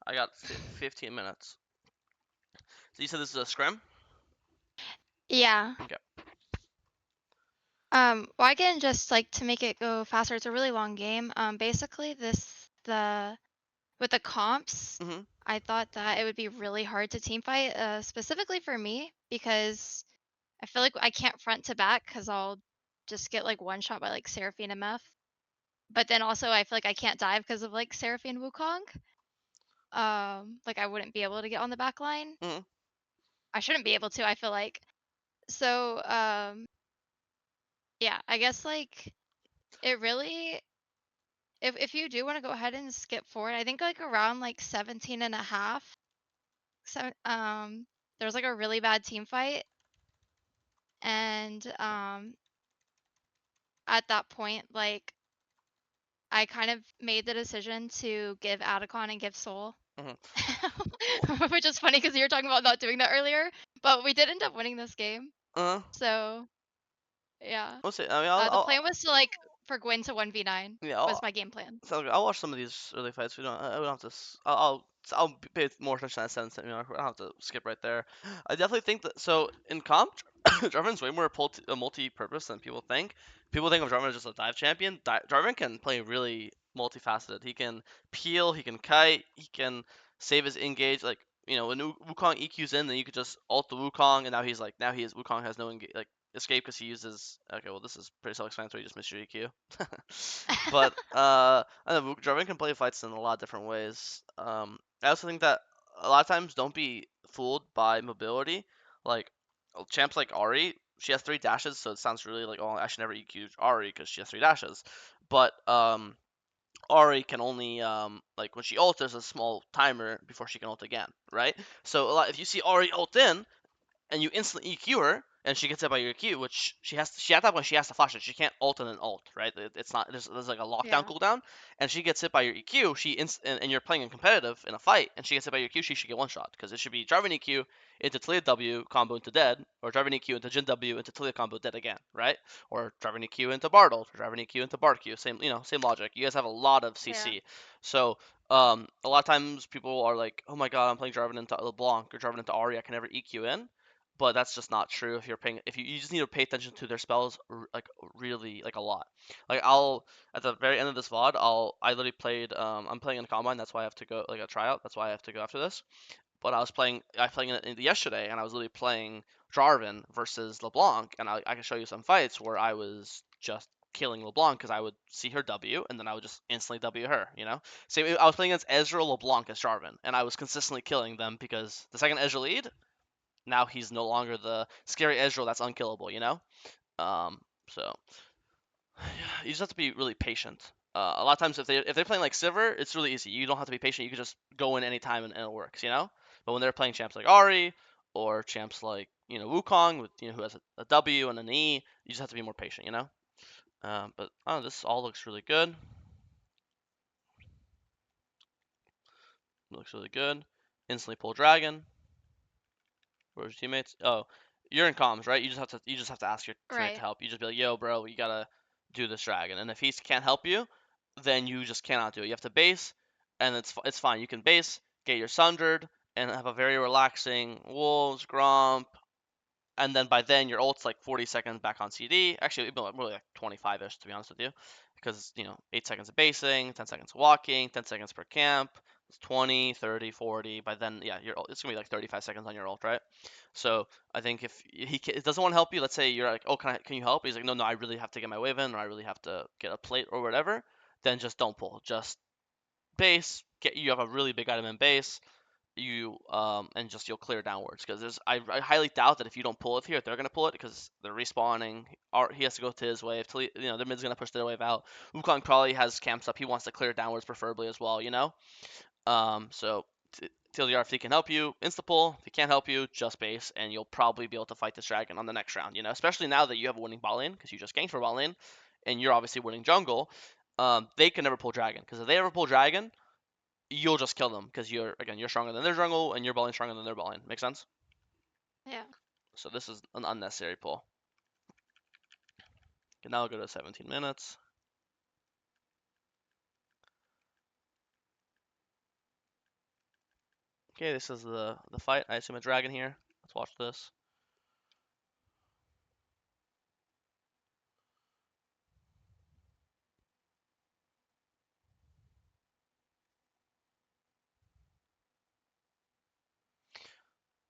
I got 15 minutes. So you said this is a scrim? Yeah. Okay. Well, again, just like to make it go faster, it's a really long game. Basically, with the comps, Mhm. I thought that it would be really hard to team fight, specifically for me, because I feel like I can't front to back because I'll just get like one shot by like Seraphine MF. But then also, I feel like I can't dive because of like Seraphine Wukong. Like I wouldn't be able to get on the back line. Mhm. I shouldn't be able to. I feel like so. Yeah, I guess like it really if you do wanna go ahead and skip forward, I think, like, around, like, 17 and a half, there was, like, a really bad team fight, and, at that point, like, I kind of made the decision to give Atacon and give Soul. Mhm. Which is funny because you were talking about not doing that earlier, but we did end up winning this game. Uh. So, yeah. We'll see. I mean, The plan was to, like for Gwen to 1v9 yeah, was my game plan. so I'll watch some of these early fights. We don't. I don't have to. I'll pay more attention to that sense. You know, I don't have to skip right there. I definitely think that. So in comp, Jarvan's way more multi-purpose than people think. People think of Jarvan as just a dive champion. Jarvan can play really multifaceted. He can peel. He can kite. He can save his engage. Like when Wukong EQs in, then you could just ult the Wukong, and now Wukong has no escape because he uses. Okay, well this is pretty self-explanatory. You just missed your EQ. But I don't know, Jarvan can play fights in a lot of different ways. I also think that a lot of times don't be fooled by mobility. Like champs like Ari, she has 3 dashes, so it sounds really like, oh, I should never EQ Ari because she has 3 dashes. But Ari can only like when she ults, there's a small timer before she can ult again, right? So if you see Ari ult in, and you instantly EQ her, and she gets hit by your EQ, which she at that point she has to flash it. She can't ult and then ult, right? It's not there's like a lockdown Yeah. cooldown, and she gets hit by your EQ. And you're playing in competitive in a fight, and she gets hit by your EQ. She should get one shot because it should be driving EQ into Talia W combo into dead, or driving EQ into Jin W into Talia combo dead again, right? Or driving EQ into Bartle, or driving EQ into Bard Q. Same logic. You guys have a lot of Yeah. CC, so a lot of times people are like, oh my god, I'm playing Jarvan into LeBlanc or Jarvan into Ari, I can never EQ in, but that's just not true. If you just need to pay attention to their spells like really like a lot. Like I'll at the very end of this VOD, I literally played I'm playing in a combine. That's why I have to go like a tryout. That's why I have to go after this. But I was playing it yesterday, and I was literally playing Jarvan versus LeBlanc, and I can show you some fights where I was just killing LeBlanc because I would see her W and then I would just instantly W her. Same. I was playing against Ezreal, LeBlanc as Jarvan, and I was consistently killing them because the second Ezreal lead, now he's no longer the scary Ezreal that's unkillable. Um, so you just have to be really patient. A lot of times, if they're playing like Sivir, it's really easy. You don't have to be patient. You can just go in anytime and it works. But when they're playing champs like Ari or champs like Wukong with who has a W and an E, you just have to be more patient. But this all looks really good. It looks really good. Instantly pull dragon. Where's your teammates? Oh, you're in comms, right? You just have to ask your teammate to Right. help. You just be like, yo, bro, you gotta do this dragon. And if he can't help you, then you just cannot do it. You have to base, and it's fine. You can base, get your sundered, and have a very relaxing wolves grump, and then by then your ult's like 40 seconds back on CD. Actually, it'd be more like 25ish to be honest with you, because 8 seconds of basing, 10 seconds walking, 10 seconds per camp. It's 20, 30, 40. By then, yeah, it's gonna be like 35 seconds on your ult, right? So I think if it doesn't want to help you, let's say you're like, oh, can you help? He's like, no, no, I really have to get my wave in, or I really have to get a plate or whatever. Then just don't pull. Just base. You have a really big item in base, and just you'll clear downwards because I highly doubt that if you don't pull it here, they're gonna pull it because they're respawning. He has to go to his wave. Their mid's gonna push their wave out. Wukong probably has camps up. He wants to clear downwards preferably as well. So TLDR, if he can help you, insta pull. If he can't help you, just base, and you'll probably be able to fight this dragon on the next round. Especially now that you have a winning bot lane because you just ganked for bot lane, and you're obviously winning jungle. They can never pull dragon because if they ever pull dragon, you'll just kill them because you're stronger than their jungle and your bot lane stronger than their bot lane. Make sense? Yeah. So this is an unnecessary pull. Okay, now I'll go to 17 minutes. Okay, this is the fight. I assume a dragon here. Let's watch this.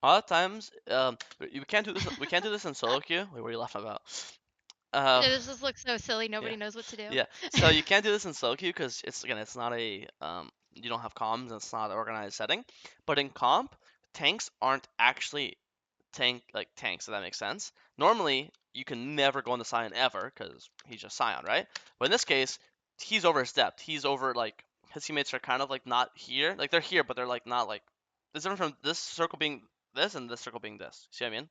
A lot of times, we can't do this. We can't do this in solo queue. Wait, what are you laughing about? Uh, This just looks so silly. yeah, Nobody knows what to do. yeah. So you can't do this in solo queue because it's not a you don't have comms and it's not an organized setting. But in comp, tanks aren't actually tanks. If that makes sense. Normally, you can never go into Scion ever because he's just Scion, right? But in this case, he's over his depth. He's over like his teammates are kind of like not here. Like they're here, but they're like not like. It's different from this circle being this and this circle being this. See what I mean?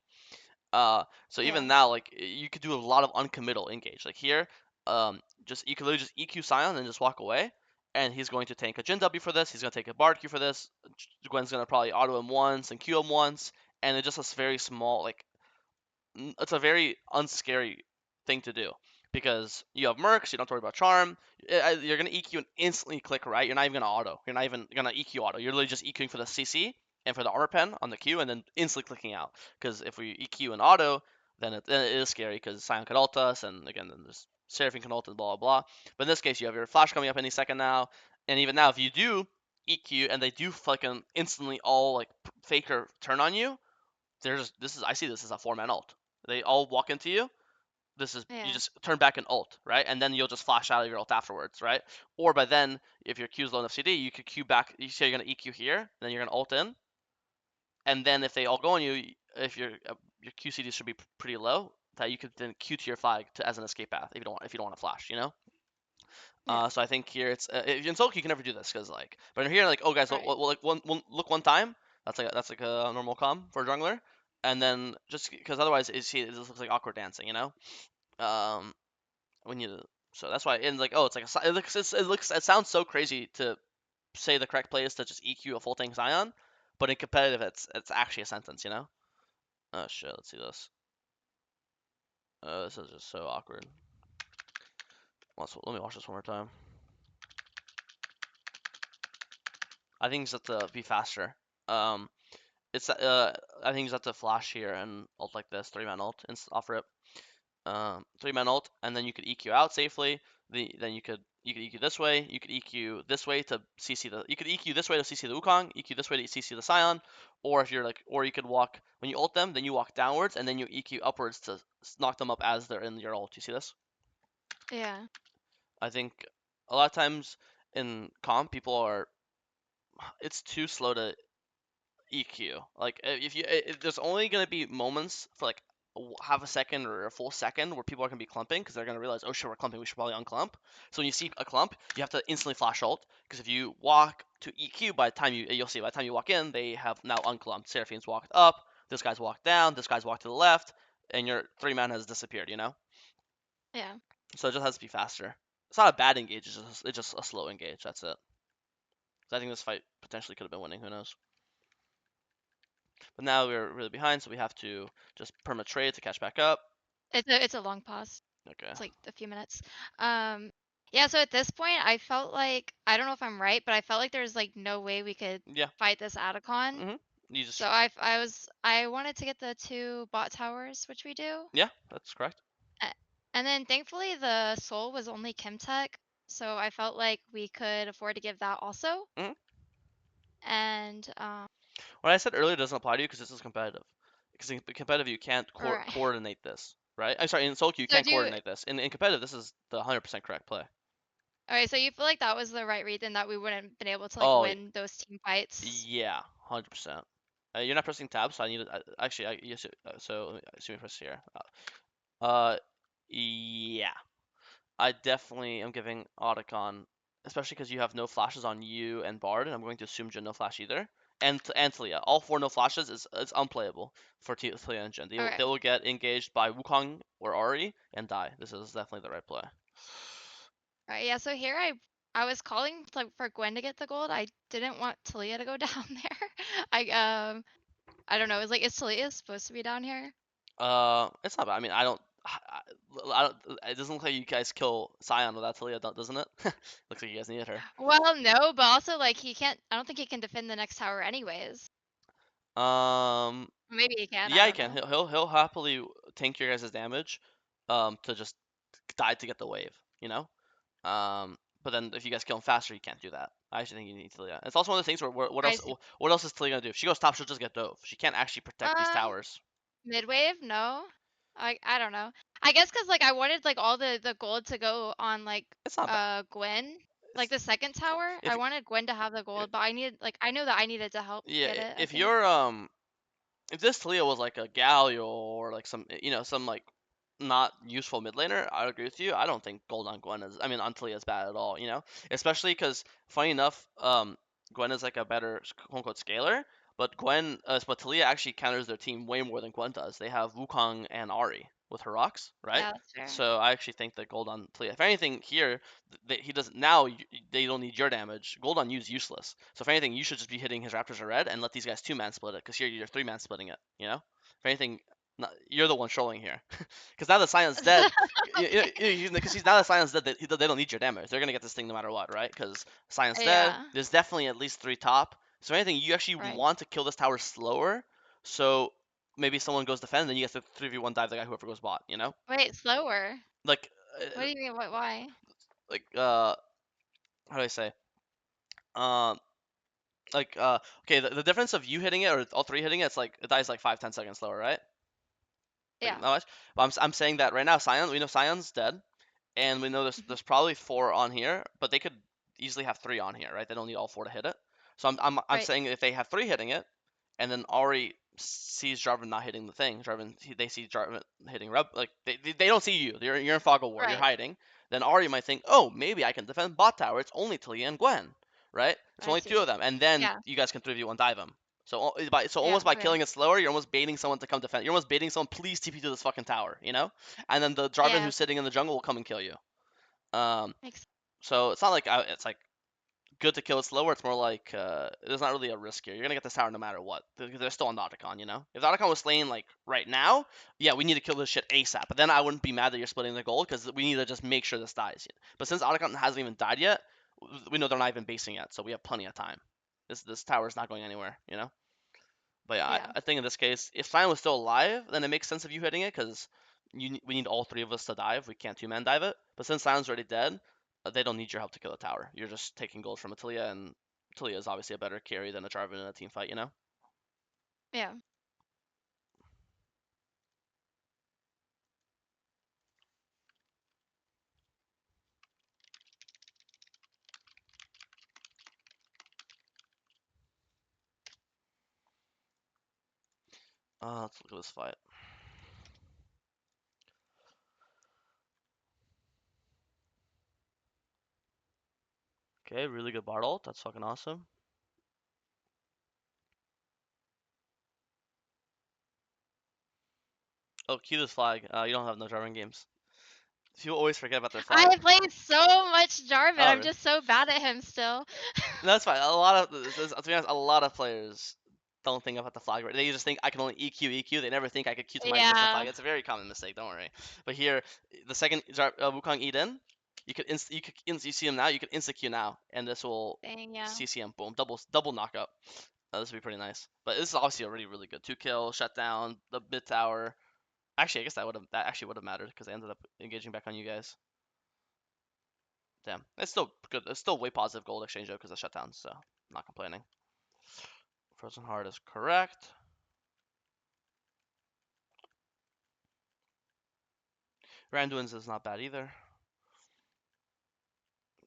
So Yeah. even now, like you could do a lot of uncommittal engage. Like here, just you could literally just EQ Scion and just walk away, and he's going to tank a Jin W for this. He's gonna take a Bard Q for this. Gwen's gonna probably auto him once and Q him once, and it just a very small like it's a very unscary thing to do because you have mercs, you don't have to worry about charm. You're gonna EQ and instantly click right. You're not even gonna auto. You're not even gonna EQ auto. You're literally just EQing for the CC and for the armor pen on the Q, and then instantly clicking out. Because if we EQ and auto, then it is scary because Sion could ult us, and again, then there's Seraphine can ult and blah blah blah. But in this case, you have your flash coming up any second now, and even now, if you do EQ and they do fucking instantly all like faker turn on you, there's this is I see this as a 4-man ult. They all walk into you. This is you Yeah. just turn back an ult, right? And then you'll just flash out of your ult afterwards, right? Or by then, if your Q's low enough CD, you could Q back. You say you're gonna EQ here, then you're gonna ult in, and then if they all go on you, if your QCD should be pretty low, that you could then Q to your flag to as an escape path if you don't want to flash, you know. Yeah. So I think here it's in Soul you can never do this because like, but in here like, oh guys, Right. like look one time. That's like a normal comm for a jungler, and then just because otherwise it just looks like awkward dancing, you know. Um, when you so that's why and like oh it's like it sounds so crazy to say the correct play is to just EQ a full tank Zion, but in competitive it's actually a sentence, you know. Oh shit, let's see this. This is just so awkward. Let me watch this one more time. I think it's have to be faster. Um, it's I think you have to flash here and ult like this, 3-man ult, and off rip. 3-man ult, and then you could EQ out safely. Then you could EQ this way. You could EQ this way to CC the. You could EQ this way to CC the Wukong. EQ this way to CC the Scion. Or if you're like, or you could walk when you ult them, then you walk downwards, and then you EQ upwards to knock them up as they're in your ult. You see this? Yeah. I think a lot of times in comp, people are. It's too slow to EQ. Like if there's only gonna be moments for like half a second or a full second where people are gonna be clumping because they're gonna realize, oh shit, we're clumping, we should probably unclump. So when you see a clump, you have to instantly flash ult because if you walk to EQ, by the time you'll see by the time you walk in, they have now unclumped. Seraphine's walked up, this guy's walked down, this guy's walked to the left, and your 3-man has disappeared. You know, Yeah. so it just has to be faster. It's not a bad engage, it's just a slow engage. That's it. So I think this fight potentially could have been winning. Who knows? But now we're really behind, so we have to just perma trade to catch back up. It's a long pause. Okay. It's like a few minutes. Um, yeah, so at this point, I felt like I don't know if I'm right, but I felt like there's like no way we could Yeah. fight this Atacon. Mhm. You just So I wanted to get the 2 bot towers, which we do. yeah, that's correct. And then thankfully the soul was only Kimtech, so I felt like we could afford to give that also. Mhm. And What I said earlier doesn't apply to you because this is competitive. Because in competitive you can't all right. coordinate this, right? I'm sorry, in solo queue you So can't do coordinate this. In competitive, this is the 100% correct play. all right, so you feel like that was the right read and that we wouldn't have been able to like Oh win those team fights? yeah, 100%. You're not pressing tab, so I need to actually. Yes, so let me assume you press here. Uh, yeah. I definitely am giving Otacon, especially because you have no flashes on you and Bard, and I'm going to assume Jin no flash either. And Talia, all 4 no flashes is unplayable for Talia and Jin. They All will, right. they will get engaged by Wukong or Ahri and die. This is definitely the right play. All right, yeah, so here I was calling like for Gwen to get the gold. I didn't want Talia to go down there. I don't know. It's like is Talia supposed to be down here? It's not bad. I mean, I don't. it doesn't look like you guys kill Sion without Talia, doesn't it? Looks like you guys needed her. Well, no, but also like he can't. I don't think he can defend the next tower anyways. Um, Maybe he can. I yeah, he don't can. know. He'll happily tank your guys' damage, to just die to get the wave. You know. But then if you guys kill him faster, you can't do that. I actually think you need Talia. It's also one of the things where I see. what else is Talia gonna do? If she goes top, she'll just get dove. She can't actually protect these Um, towers. mid wave? No. I don't know. I guess because like I wanted like all the gold to go on like It's not bad. Gwen. Like It's, the second tower, if I wanted Gwen to have the if- gold, but I needed like I know that I needed to help yeah, get it, I if think. you're if this Talia was like a Galio or like some some like not useful mid laner, I agree with you. I don't think gold on Gwen is, I mean, on Talia is bad at all. Especially because funny enough, Gwen is like a better quote unquote scaler, but Talia actually counters their team way more than Gwen does. They have Wukong and Ari with her rocks, right? Yeah, that's fair. So I actually think that gold on Talia, if anything here, he doesn't now. They don't need your damage. Gold on you is useless. So if anything, you should just be hitting his Raptors are red and let these guys 2-man split it, because here you're 3-man splitting it. If anything, you're the one trolling here, because now the Sion's dead. Okay. Because he's now the Sion's dead, they don't need your damage. They're gonna get this thing no matter what, right? Because Sion's dead. Yeah. There's definitely at least 3 top. So if anything, you actually Right. want to kill this tower slower. So maybe someone goes defend, then you get to 3v1 dive the guy whoever goes bot. Wait, slower. Like, What do you mean? What? Why? like how do I say? Um, okay, the difference of you hitting it or all three hitting it, it's like it dies like 5-10 seconds slower, right? Like Yeah. not much. But I'm saying that right now, we know Sion's dead, and we know Mhm. there's probably 4 on here, but they could easily have 3 on here, right? They don't need all 4 to hit it. So I'm Right. saying if they have 3 hitting it, and then Ari sees Jarvan not hitting the thing, they see Jarvan hitting Reb, like they don't see you. You're in fog of war. You're Right. hiding. Then Ari might think, oh, maybe I can defend bot tower. It's only Talia and Gwen, right? It's I only 2 see. of them, and then Yeah. you guys can 3v1 dive them. So Yeah. almost by Okay. killing it slower, you're almost baiting someone to come defend. You're almost baiting someone, please TP to this fucking tower, And then the Jarvan Yeah. who's sitting in the jungle will come and kill you. Um, Makes. so it's not like it's like good to kill it slower. It's more like there's not really a risk here. You're gonna get this tower no matter what. They're still on Nauticon. If Nauticon was slain like right now, yeah, we need to kill this shit ASAP. But then I wouldn't be mad that you're splitting the gold, because we need to just make sure this dies. But since Nauticon hasn't even died yet, we know they're not even basing yet, so we have plenty of time. This tower is not going anywhere. But yeah, Yeah. I think in this case, if Sion was still alive, then it makes sense of you hitting it, because we need all 3 of us to dive. We can't 2-man dive it. But since Sion's already dead, they don't need your help to kill the tower. You're just taking gold from Atalia, and Atalia is obviously a better carry than a Jarvan in a team fight. Yeah. Let's look at this fight. Okay, really good Bard ult. That's fucking awesome. Oh, cue this flag. You don't have no Jarvan games. People always forget about their flag. I played so much Jarvan. Oh, I'm really? just so bad at him still. No, that's fine. To be honest, a lot of players don't think about the flag. They just think I can only EQ EQ. They never think I could Q to my additional Yeah. flag. It's a very common mistake. Don't worry. But here, the second Wukong eat in, you see him now. You can insta Q now, and this will Dang. Yeah. CCM boom double knockup. This would be pretty nice. But this is obviously already really good. 2 kill, shut down the mid tower. Actually, I guess that actually would have mattered, because I ended up engaging back on you guys. Damn, it's still good. It's still way positive gold exchange though, because of shutdowns. So not complaining. Frozen Heart is correct. Randuin's is not bad either.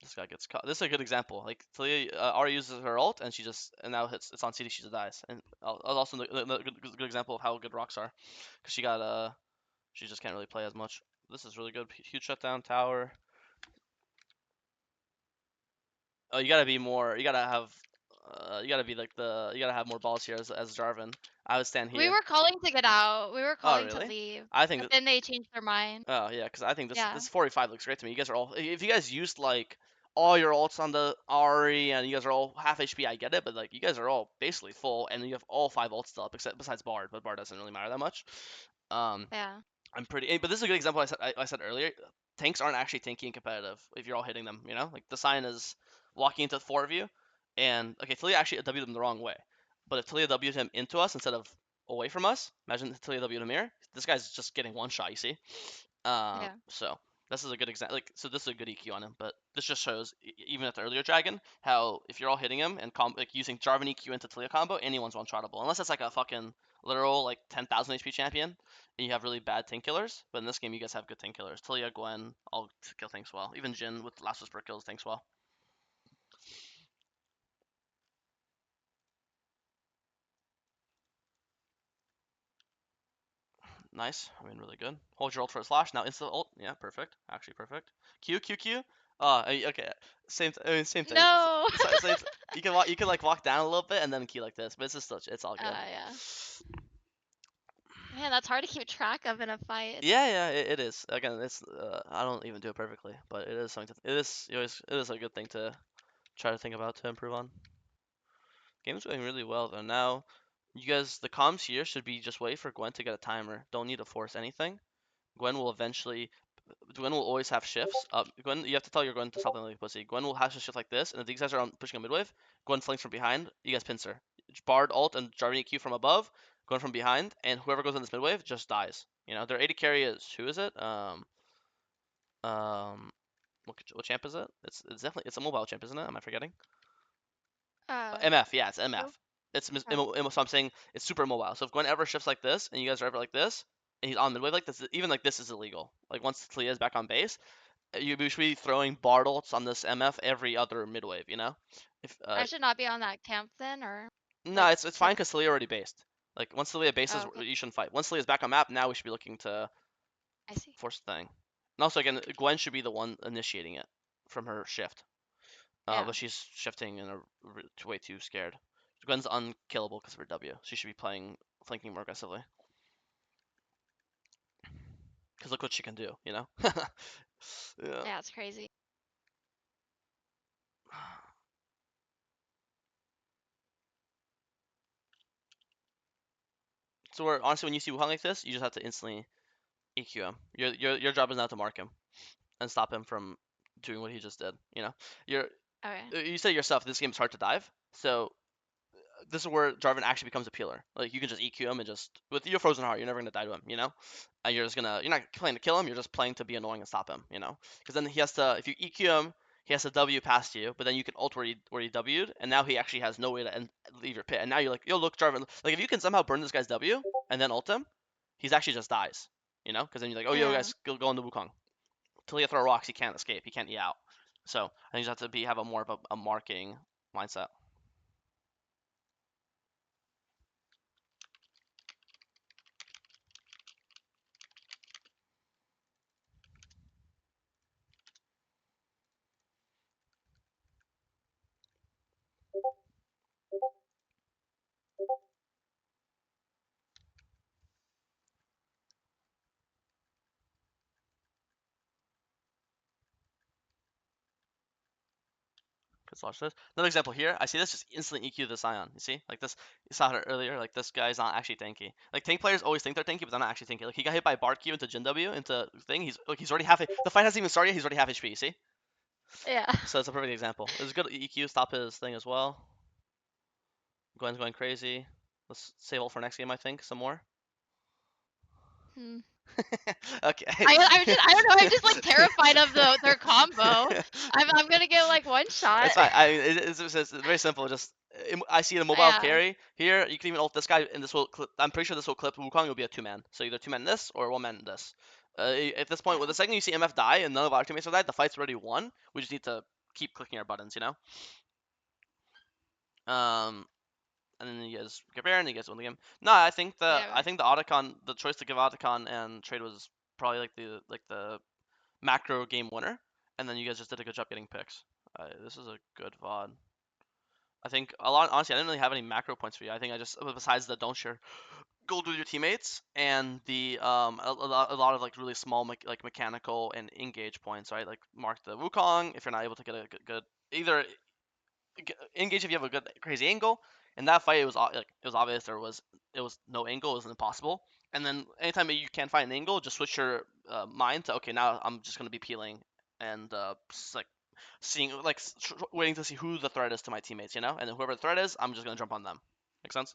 This guy gets caught. This is a good example. Like Talia, Ahri uses her ult, and now hits. It's on CD. She just dies. And also another good example of how good rocks are, because she just can't really play as much. This is really good. Huge shutdown tower. Oh, you gotta be more. You gotta have. You gotta be like You gotta have more balls here as Jarvan. I would stand We here. were calling to get out. We were Oh, calling to really? leave, I think but then they changed their mind. Oh yeah, because I think this Yeah. this 45 looks great to me. You guys are all, if you guys used like all your ults on the Ari, and you guys are all half HP, I get it, but like you guys are all basically full, and you have all 5 ults still up, except besides Bard, but Bard doesn't really matter that much. Um, Yeah. I'm pretty. But this is a good example. I said earlier. Tanks aren't actually tanky and competitive if you're all hitting them. You know, like the sign is walking into four of you, and okay, Talia actually W'd him the wrong way. But if Talia W'd him into us instead of away from us, imagine Talia W'd him here. This guy's just getting one shot. You see. Yeah. So this is a good example. Like, so this is a good EQ on him, but this just shows, even at the earlier dragon, how if you're all hitting him and like using jarvan EQ into Talia combo, anyone's one shotable, unless it's like a fucking literal like 10,000 HP champion, and you have really bad tank killers. But in this game, you guys have good tank killers. Talia, Gwen, all kill tanks well. Even Jin with last whisper kills tanks well. Nice. I mean, really good. Hold your ult for a slash. Now instant ult. Yeah, perfect. Actually, perfect. Q, Q, Q. Okay. I mean, same thing. No. You can walk. You can like walk down a little bit and then Q like this, but it's just it's all good. Yeah. Man, that's hard to keep track of in a fight. Yeah, yeah, it is. Again, it's I don't even do it perfectly, but it is something to. It is. It is a good thing to try to think about to improve on. Game's going really well though. Now, you guys, the comms here should be just wait for Gwen to get a timer. Don't need to force anything. Gwen will eventually Gwen will always have shifts. Gwen, you have to tell your Gwen to stop like pussy. Gwen will have a shift like this, and if these guys are on pushing a mid wave, Gwen flanks from behind. You guys pincer. Bard ult and Jarvan EQ from above, Gwen from behind, and whoever goes in this mid wave just dies. You know, their AD carry is who is it? Um, what champ is it? It's definitely it's a mobile champ, isn't it? Am I forgetting? Uh, MF, yeah, it's MF. oh, oh, So I'm saying it's super mobile. So if Gwen ever shifts like this, and you guys are ever like this, and he's on mid wave like this, even like this is illegal. Like once Talia is back on base, you should be throwing Bard ults on this MF every other mid wave. You know, if I should not be on that camp then, or no, like it's fine to. because Talia already based. Like once Talia Oh, bases, okay, you shouldn't fight. Once Talia's back on map, now we should be looking to I see. force the thing. And also again, Gwen should be the one initiating it from her shift. Yeah, But she's shifting and way too scared. Gwen's unkillable because of her W. She should be playing flanking more aggressively. Because look what she can do, you know? Yeah. yeah, it's crazy. So we're, honestly, when you see Wuhan like this, you just have to instantly EQ him. Your job is not to mark him and stop him from doing what he just did. You know, you're Okay. you said yourself this game is hard to dive, so this is where Jarvan actually becomes a peeler. Like you can just EQ him and just with your frozen heart, you're never gonna die to him. You know, and you're not playing to kill him. You're just playing to be annoying and stop him. You know, because then he has to if you EQ him, he has to W past you, but then you can ult where he W'd, and now he actually has no way to leave your pit. And now you're like, yo, look, Jarvan. Like if you can somehow burn this guy's W and then ult him, he's actually just dies. You know, because then you're like, oh, yo, Yeah. guys, go on the Wukong. Till you throw rocks, he can't escape. He can't E out. So I think you have to have a more of a marking mindset. Let's watch this. Another example here. I see this just instantly EQ the Scion. You see? Like this, you saw it earlier. Like this guy's not actually tanky. Like tank players always think they're tanky, but they're not actually tanky. Like he got hit by Bard Q into Jin W into thing. He's already half. The fight hasn't even started yet. He's already half HP. You see? Yeah. So it's a perfect example. It was good EQ. Stop his thing as well. Gwen's going crazy. Let's save ult for next game. I think some more. Hmm. Okay. I don't know. I'm just like terrified of their combo. I'm gonna get like one shot. It's fine. I mean, it's very simple. Just I see the mobile Yeah. carry here. You can even ult this guy, and this will. I'm pretty sure this will clip Wukong. Will be a two man. So either two man this or one man this. At this point, Yeah. with the second you see MF die and none of our teammates have died, the fight's already won. We just need to keep clicking our buttons, you know. Um, and then you guys get there and you guys win the game. No, Yeah. I think the Otacon, the choice to give Otacon and trade was probably like the macro game winner. And then you guys just did a good job getting picks. This is a good VOD. I think a lot. Honestly, I didn't really have any macro points for you. I think I just besides the don't share gold with your teammates and the a lot of like really small like mechanical and engage points, right? Like mark the Wukong if you're not able to get a good either engage if you have a good crazy angle. In that fight, it was like it was obvious there was it was no angle, it was impossible. And then anytime that you can't find an angle, just switch your mind to okay, now I'm just gonna be peeling and like seeing like waiting to see who the threat is to my teammates, you know, and then whoever the threat is, I'm just gonna jump on them. Make sense?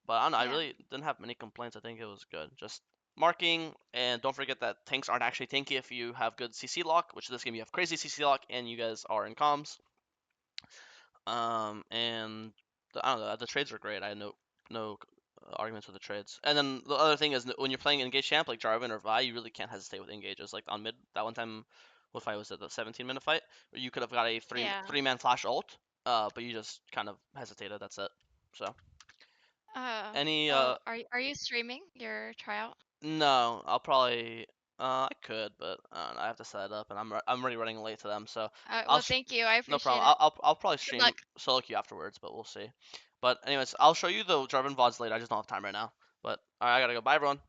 But I don't know. I Yeah. really didn't have many complaints. I think it was good. Just marking, and don't forget that tanks aren't actually tanky if you have good CC lock, which in this game you have crazy CC lock, and you guys are in comms. And I don't know. The trades were great. I had no arguments with the trades. And then the other thing is when you're playing engage champ like Jarvan or Vi, you really can't hesitate with engages. Like on mid, that one time, what fight was it? The 17-minute fight, where you could have got a Yeah. three man flash ult, but you just kind of hesitated. That's it. So any Well, are you streaming your tryout? no, I'll probably I could, but I have to set it up, and I'm already running late to them, so I'll Well, thank you. I no appreciate problem. it. I'll probably Good stream luck. solo queue afterwards, but we'll see. But anyways, I'll show you the Jarvan VODs later. I just don't have time right now. But alright, I gotta go. Bye, everyone.